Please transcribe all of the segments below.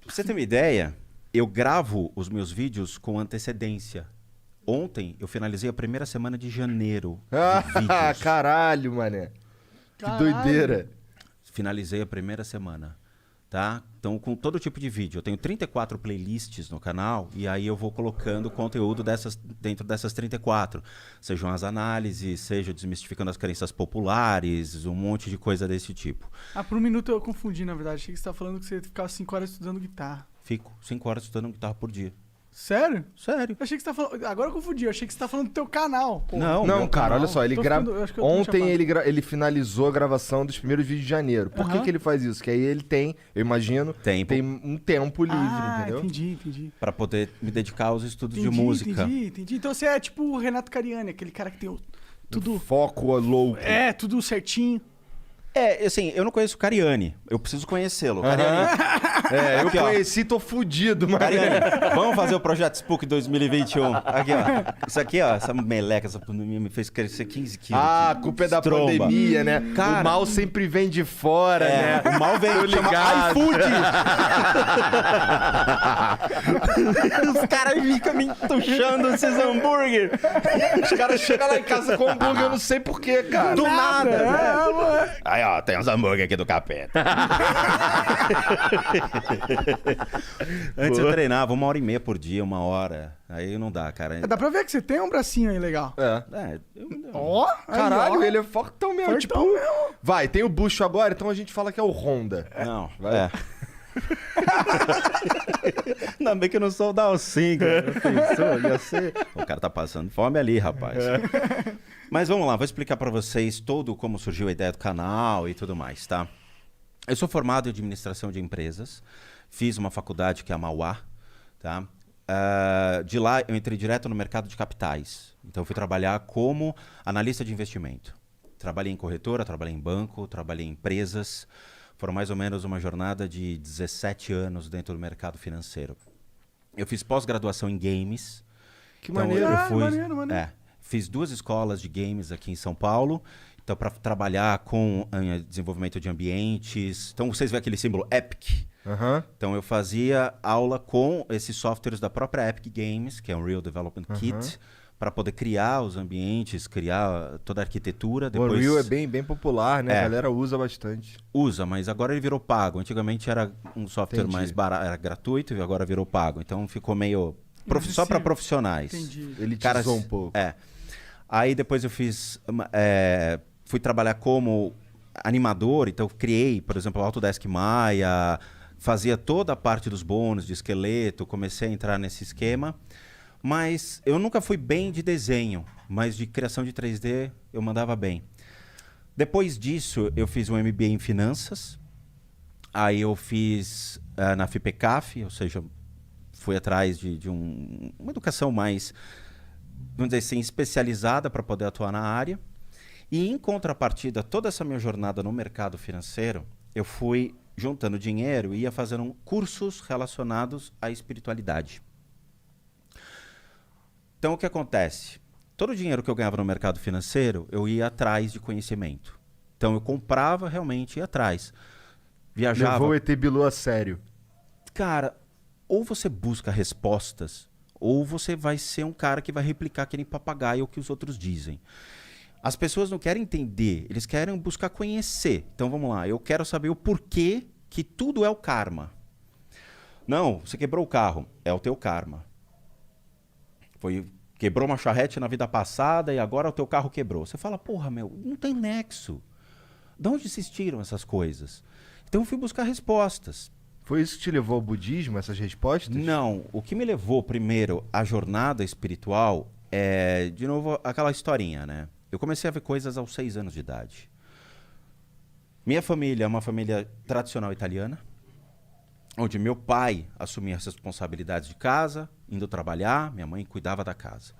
Pra você ter uma ideia, eu gravo os meus vídeos com antecedência. Ontem eu finalizei a primeira semana de janeiro de vídeos. Caralho, mané. Que doideira. Finalizei a primeira semana, tá? Então, com todo tipo de vídeo. Eu tenho 34 playlists no canal e aí eu vou colocando conteúdo dentro dessas 34. Sejam as análises, seja desmistificando as crenças populares, um monte de coisa desse tipo. Por um minuto eu confundi, na verdade. Achei que você estava falando que você ficava 5 horas estudando guitarra. Fico 5 horas estudando guitarra por dia. Sério? Sério. Eu achei que você tava falando... Agora eu confundi. Eu achei que você tava falando do teu canal. Pô. Não, cara, olha só. Ele Ontem ficando... ele finalizou a gravação dos primeiros vídeos de janeiro. Por que ele faz isso? Que aí ele tem, eu imagino, tem um tempo livre, entendeu? Entendi. Pra poder me dedicar aos estudos de música. Entendi. Então você é tipo o Renato Cariani, aquele cara que tem tudo... Foco louco. Tudo certinho. Assim, eu não conheço o Cariani. Eu preciso conhecê-lo. Cariani. Eu conheci, tô fudido, mano. Cariani, vamos fazer o Projeto Spook 2021. Aqui, ó. Isso aqui, ó. Essa meleca, essa pandemia me fez crescer 15 quilos. A culpa é da pandemia, né? Cara, o mal sempre vem de fora, né? O mal vem ligado. iFood. Os caras ficam me entuchando esses hambúrguer. Os caras chegam lá em casa com hambúrguer, eu não sei porquê, cara. Do nada. Aí, ó, tem uns hambúrguer aqui do capeta. Antes eu treinava 1h30 por dia, 1 hora. Aí não dá, cara. Dá pra ver que você tem um bracinho aí legal. Caralho, ele é fortão mesmo. Tipo, vai, tem o bucho agora, então a gente fala que é o Honda. Não, vai. Ainda bem que eu não sou o Dalcin, cara. Pensou, ia ser... O cara tá passando fome ali, rapaz. Mas vamos lá, vou explicar pra vocês todo como surgiu a ideia do canal e tudo mais, tá? Eu sou formado em administração de empresas, fiz uma faculdade que é a Mauá, tá? De lá eu entrei direto no mercado de capitais. Então eu fui trabalhar como analista de investimento. Trabalhei em corretora, trabalhei em banco, trabalhei em empresas. Foram mais ou menos uma jornada de 17 anos dentro do mercado financeiro. Eu fiz pós-graduação em games. Que maneiro. Maneiro. Fiz 2 escolas de games aqui em São Paulo. Então, para trabalhar com desenvolvimento de ambientes. Então, vocês veem aquele símbolo Epic. Então, eu fazia aula com esses softwares da própria Epic Games, que é um Unreal Development Kit, para poder criar os ambientes, criar toda a arquitetura. Depois... O Unreal é bem popular, né? A galera usa bastante. Usa, mas agora ele virou pago. Antigamente era um software mais barato, era gratuito e agora virou pago. Então, ficou meio... só para profissionais. Entendi. Ele tizou um pouco. Aí, depois eu fiz... fui trabalhar como animador, então eu criei, por exemplo, o Autodesk Maya, fazia toda a parte dos bônus de esqueleto, comecei a entrar nesse esquema, mas eu nunca fui bem de desenho, mas de criação de 3D eu mandava bem. Depois disso, eu fiz um MBA em finanças, aí eu fiz na FIPECAF, ou seja, fui atrás de uma educação mais, vamos dizer assim, especializada para poder atuar na área. E, em contrapartida, toda essa minha jornada no mercado financeiro, eu fui juntando dinheiro e ia fazendo cursos relacionados à espiritualidade. Então, o que acontece? Todo o dinheiro que eu ganhava no mercado financeiro, eu ia atrás de conhecimento. Então, eu comprava realmente e ia atrás. Viajava... Levou o ET Bilu a sério. Cara, ou você busca respostas, ou você vai ser um cara que vai replicar aquele papagaio o que os outros dizem. As pessoas não querem entender, eles querem buscar conhecer. Então vamos lá, eu quero saber o porquê que tudo é o karma. Não, você quebrou o carro, é o teu karma. Quebrou uma charrete na vida passada e agora o teu carro quebrou. Você fala, porra, meu, não tem nexo. De onde se tiram essas coisas? Então eu fui buscar respostas. Foi isso que te levou ao budismo, essas respostas? Não, o que me levou primeiro à jornada espiritual é, de novo, aquela historinha, né? Eu comecei a ver coisas aos 6 anos de idade. Minha família é uma família tradicional italiana, onde meu pai assumia as responsabilidades de casa, indo trabalhar, minha mãe cuidava da casa.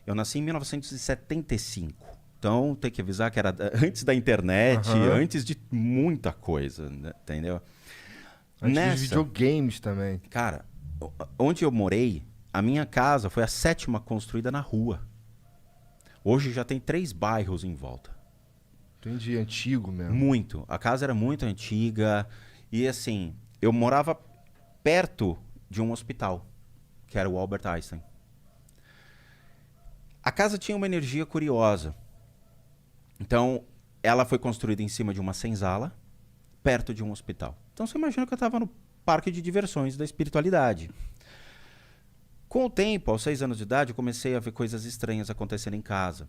Eu nasci em 1975, então tem que avisar que era antes da internet, antes de muita coisa, né? Entendeu? Antes dos videogames também. Cara, onde eu morei, a minha casa foi a 7ª construída na rua. Hoje já tem 3 bairros em volta. Entendi, antigo mesmo. Muito. A casa era muito antiga. E assim, eu morava perto de um hospital, que era o Albert Einstein. A casa tinha uma energia curiosa. Então, ela foi construída em cima de uma senzala, perto de um hospital. Então, você imagina que eu estava no parque de diversões da espiritualidade. Com o tempo, aos 6 anos de idade, eu comecei a ver coisas estranhas acontecendo em casa.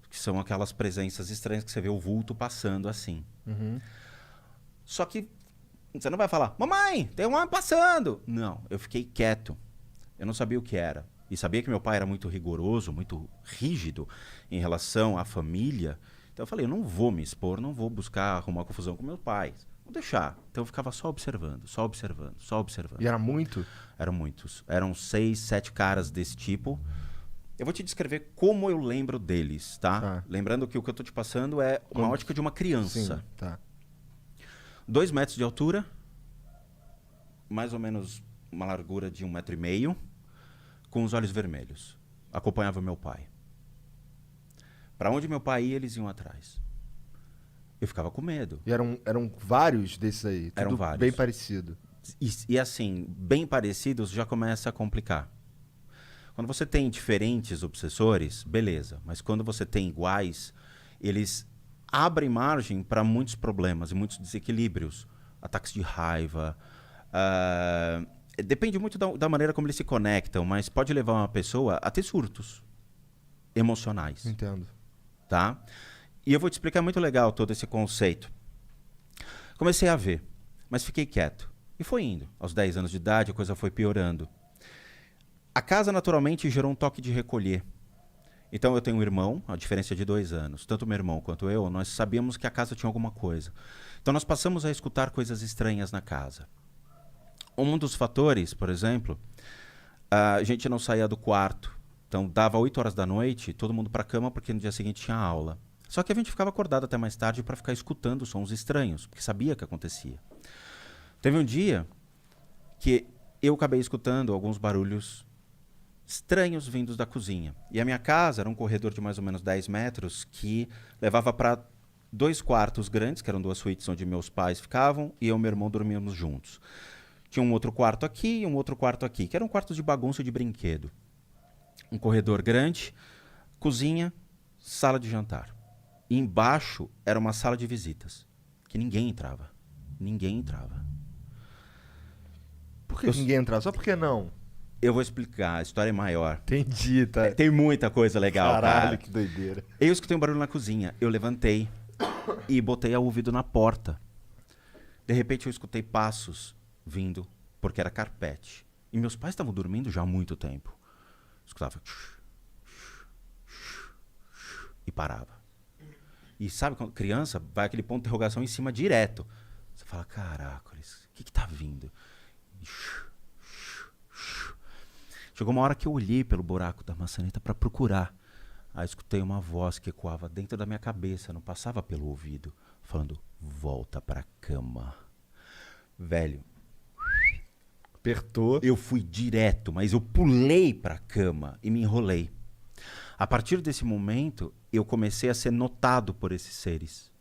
Que são aquelas presenças estranhas que você vê o vulto passando assim. Só que você não vai falar, mamãe, tem um homem passando. Não, eu fiquei quieto. Eu não sabia o que era. E sabia que meu pai era muito rigoroso, muito rígido em relação à família. Então eu falei, eu não vou me expor, não vou buscar arrumar confusão com meus pais. Vou deixar. Então eu ficava só observando, só observando, só observando. E era muito? Eram muitos. Eram 6, 7 caras desse tipo. Eu vou te descrever como eu lembro deles, tá? Lembrando que o que eu tô te passando é uma ótica de uma criança. Sim, tá. 2 metros de altura, mais ou menos uma largura de 1,5 metro, com os olhos vermelhos. Acompanhava meu pai. Para onde meu pai ia, eles iam atrás. Eu ficava com medo. E eram vários desses aí? Eram tudo vários. bem parecido? E assim, bem parecidos já começa a complicar. Quando você tem diferentes obsessores, beleza. Mas quando você tem iguais, eles abrem margem para muitos problemas e muitos desequilíbrios. Ataques de raiva. Depende muito da maneira como eles se conectam, mas pode levar uma pessoa a ter surtos emocionais. Entendo. Tá? E eu vou te explicar muito legal todo esse conceito. Comecei a ver, mas fiquei quieto. E foi indo. Aos 10 anos de idade, a coisa foi piorando. A casa, naturalmente, gerou um toque de recolher. Então, eu tenho um irmão, a diferença é de 2 anos. Tanto meu irmão quanto eu, nós sabíamos que a casa tinha alguma coisa. Então, nós passamos a escutar coisas estranhas na casa. Um dos fatores, por exemplo, a gente não saía do quarto. Então, dava 8 horas da noite, todo mundo para a cama, porque no dia seguinte tinha aula. Só que a gente ficava acordado até mais tarde para ficar escutando sons estranhos, porque sabia que acontecia. Teve um dia que eu acabei escutando alguns barulhos estranhos vindos da cozinha. E a minha casa era um corredor de mais ou menos 10 metros que levava para 2 quartos grandes, que eram 2 suítes onde meus pais ficavam, e eu e meu irmão dormíamos juntos. Tinha um outro quarto aqui e um outro quarto aqui, que eram quartos de bagunça e de brinquedo. Um corredor grande, cozinha, sala de jantar. E embaixo era uma sala de visitas, que ninguém entrava. Ninguém entrava. Por que ninguém entrava? Só por que não? Eu vou explicar, a história é maior. Entendi, tá. Tem muita coisa legal, Caralho, cara. que doideira. Eu escutei um barulho na cozinha, eu levantei e botei o ouvido na porta. De repente eu escutei passos vindo, porque era carpete. E meus pais estavam dormindo já há muito tempo. Escutava e parava. E sabe, quando criança, vai aquele ponto de interrogação em cima direto. Você fala, caracoles, o que tá vindo? Chegou uma hora que eu olhei pelo buraco da maçaneta para procurar. Aí escutei uma voz que ecoava dentro da minha cabeça, não passava pelo ouvido, falando, volta pra cama. Velho. Apertou. Eu fui direto, mas eu pulei pra cama e me enrolei. A partir desse momento, eu comecei a ser notado por esses seres.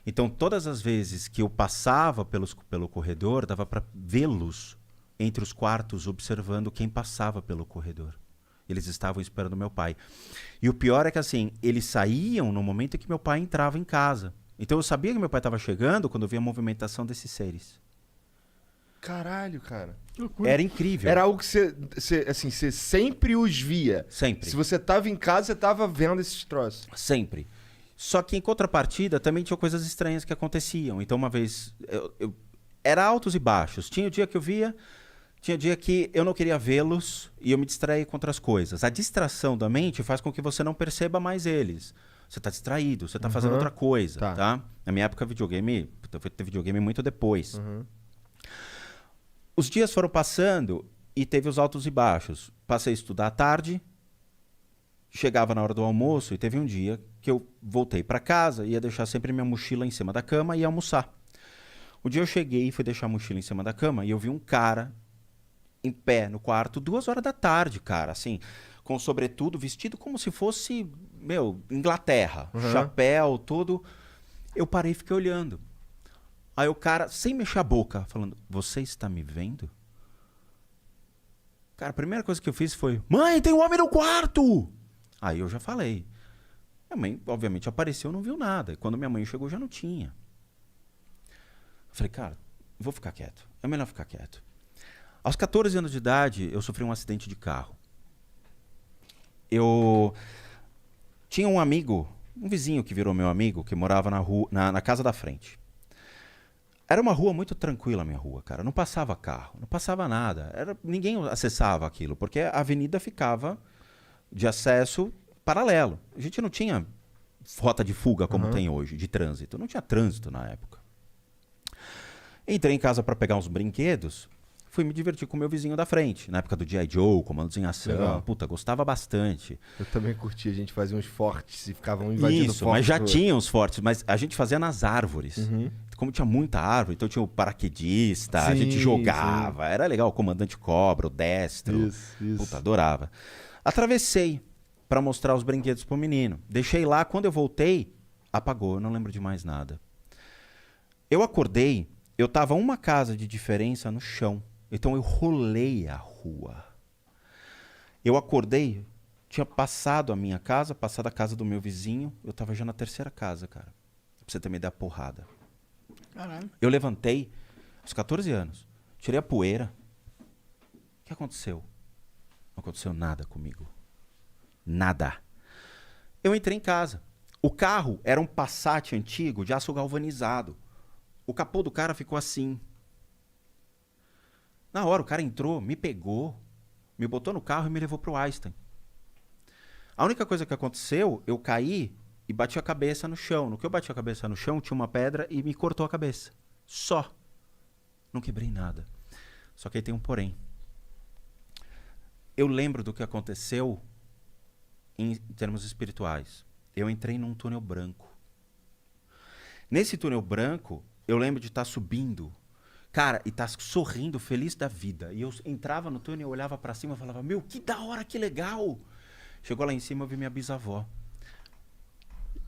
Então, todas as vezes que eu passava pelo corredor, dava para vê-los entre os quartos, observando quem passava pelo corredor. Eles estavam esperando meu pai. E o pior é que, assim, eles saíam no momento em que meu pai entrava em casa. Então, eu sabia que meu pai estava chegando quando eu via a movimentação desses seres. Caralho, cara. Era incrível. Era algo que você sempre os via. Sempre. Se você tava em casa, você tava vendo esses troços. Sempre. Só que em contrapartida também tinha coisas estranhas que aconteciam. Então uma vez, era altos e baixos. Tinha o dia que eu via, tinha dia que eu não queria vê-los e eu me distraía com outras coisas. A distração da mente faz com que você não perceba mais eles. Você está distraído, você está fazendo outra coisa, tá? Na minha época, videogame, eu fui ter videogame muito depois. Os dias foram passando e teve os altos e baixos. Passei a estudar à tarde, chegava na hora do almoço e teve um dia que eu voltei para casa, ia deixar sempre minha mochila em cima da cama e ia almoçar. Um dia eu cheguei e fui deixar a mochila em cima da cama e eu vi um cara em pé no quarto, 2 horas da tarde, cara, assim, com sobretudo, vestido como se fosse, Inglaterra, chapéu, tudo. Eu parei e fiquei olhando. Aí o cara, sem mexer a boca, falando, você está me vendo? Cara, a primeira coisa que eu fiz foi: mãe, tem um homem no quarto! Aí eu já falei. Minha mãe, obviamente, apareceu, não viu nada. E quando minha mãe chegou, já não tinha. Eu falei, cara, vou ficar quieto. É melhor ficar quieto. Aos 14 anos de idade, eu sofri um acidente de carro. Eu tinha um amigo, um vizinho que virou meu amigo, que morava na casa da frente. Era uma rua muito tranquila, a minha rua, cara. Não passava carro, não passava nada. Ninguém acessava aquilo, porque a avenida ficava de acesso paralelo. A gente não tinha rota de fuga como tem hoje, de trânsito. Não tinha trânsito na época. Entrei em casa para pegar uns brinquedos, fui me divertir com o meu vizinho da frente. Na época do G.I. Joe, Comandos em Ação. Legal. Puta, gostava bastante. Eu também curtia, a gente fazia uns fortes e ficavam invadindo Isso, mas já tinha uns fortes, mas a gente fazia nas árvores. Como tinha muita árvore, então tinha o paraquedista, a gente jogava. Era legal, o comandante cobra, o destro. Isso. Puta, adorava. Atravessei para mostrar os brinquedos pro menino. Deixei lá, quando eu voltei, apagou, eu não lembro de mais nada. Eu acordei, eu tava uma casa de diferença no chão. Então eu rolei a rua. Eu acordei, tinha passado a minha casa, passado a casa do meu vizinho, eu tava já na terceira casa, cara. Pra você ter uma ideia, porrada. Caralho. Eu levantei, aos 14 anos, tirei a poeira. O que aconteceu? Não aconteceu nada comigo. Nada. Eu entrei em casa. O carro era um Passat antigo de aço galvanizado. O capô do cara ficou assim. Na hora, o cara entrou, me pegou, me botou no carro e me levou pro Einstein. A única coisa que aconteceu, eu caí e bati a cabeça no chão. No que eu bati a cabeça no chão, tinha uma pedra e me cortou a cabeça. Só. Não quebrei nada. Só que aí tem um porém. Eu lembro do que aconteceu em termos espirituais. Eu entrei num túnel branco. Nesse túnel branco, eu lembro de estar subindo. Cara, e tá sorrindo, feliz da vida. E eu entrava no túnel, eu olhava pra cima e falava, meu, que da hora, que legal. Chegou lá em cima, eu vi minha bisavó.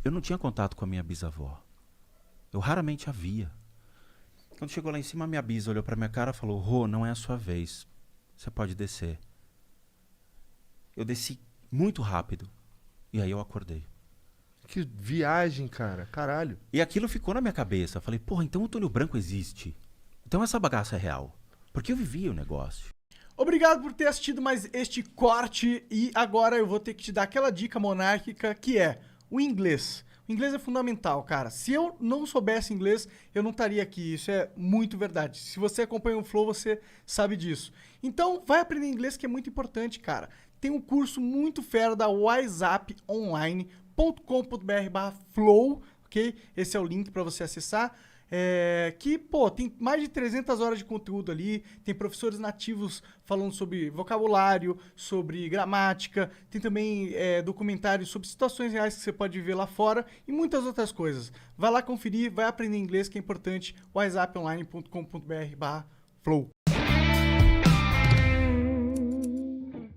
Eu não tinha contato com a minha bisavó. Eu raramente a via. Quando chegou lá em cima, a minha bisa olhou pra minha cara e falou, Rô, não é a sua vez. Você pode descer. Eu desci muito rápido. E aí eu acordei. Que viagem, cara. Caralho. E aquilo ficou na minha cabeça. Eu falei, porra, então o túnel branco existe. Então essa bagaça é real. Porque eu vivia o negócio. Obrigado por ter assistido mais este corte. E agora eu vou ter que te dar aquela dica monárquica que é o inglês. O inglês é fundamental, cara. Se eu não soubesse inglês, eu não estaria aqui. Isso é muito verdade. Se você acompanha o Flow, você sabe disso. Então, vai aprender inglês, que é muito importante, cara. Tem um curso muito fera da wiseuponline.com.br/flow, ok? Esse é o link para você acessar. Que, pô, tem mais de 300 horas de conteúdo ali, tem professores nativos falando sobre vocabulário, sobre gramática, tem também documentários sobre situações reais que você pode ver lá fora e muitas outras coisas. Vai lá conferir, vai aprender inglês, que é importante, wiseuponline.com.br/flow.